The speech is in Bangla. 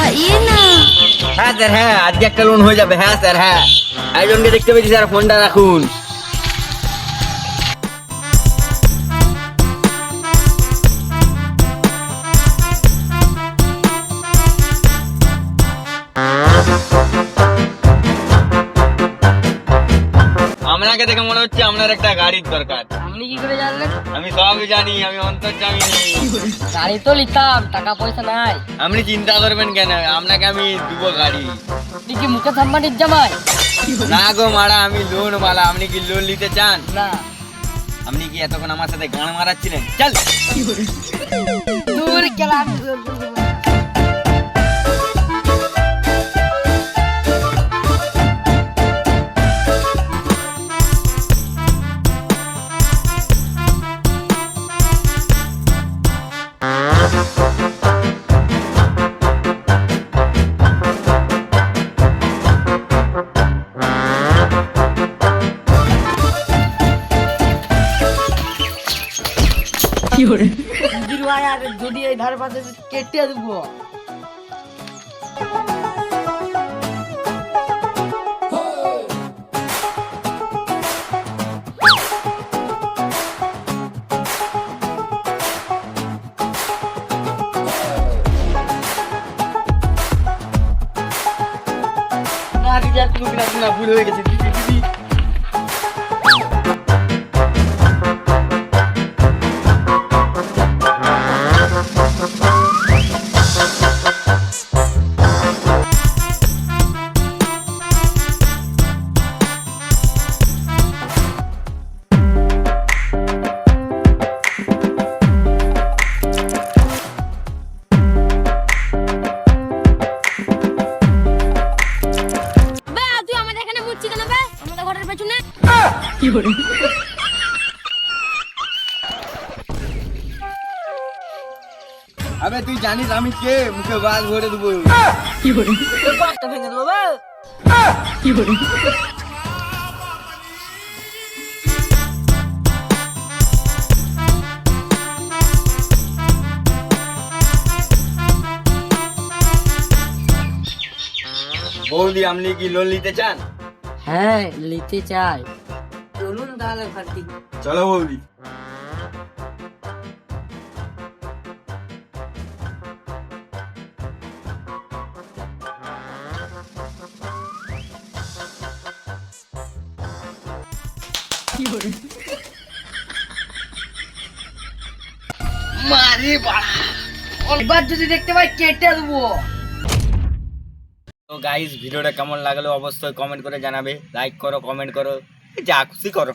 बताइए ना। হ্যাঁ স্যার, হ্যাঁ আজকে একটা লোন হয়ে যাবে। হ্যাঁ স্যার, হ্যাঁ একজনকে দেখতে পেয়েছি স্যার, ফোনটা রাখুন। আপনাকে দেখে মনে হচ্ছে আপনার একটা গাড়ির দরকার। আপনি কি করে জানলেন? আমি সবই জানি, আমি অন্তর্যামী। গাড়ি তো নিতাম, টাকা পয়সা নাই। আপনি চিন্তা করবেন কেন, আপনাকে আমি দেবো গাড়ি। আপনি কি মুখে সাম্মানির জামাই? না গো মারা, আমি লোন বালা। আপনি কি লোন নিতে চান? না। আপনি কি এতক্ষণ আমার সাথে গান মারাচ্ছিলেন? চল। দূর গেলাম। যদি এই ধারে পাশে কেটে দেবো। ভুল হয়ে গেছে দিদি, দিদি। বে তুই আমাদের এখানে মুচ্ছি কেন বে? আমাদের ঘরের পেছনে। আবে তুই জানিস আমি কে? মুখে বাল ভরে দেবো। তোর পাঁচটা ভেঙে দেবো বে। বৌদি, আপনি কি লোন নিতে চান? হ্যাঁ নিতে চাই। চলুন তাহলে ঘরটি। চলো বৌদি। মারি বাড়া, এবার যদি দেখতে পাই কেটে দেবো। তো গাইস, ভিডিওটা কেমন লাগলো অবশ্যই কমেন্ট করে জানাবে। লাইক করো, কমেন্ট করো, যা খুশি করো।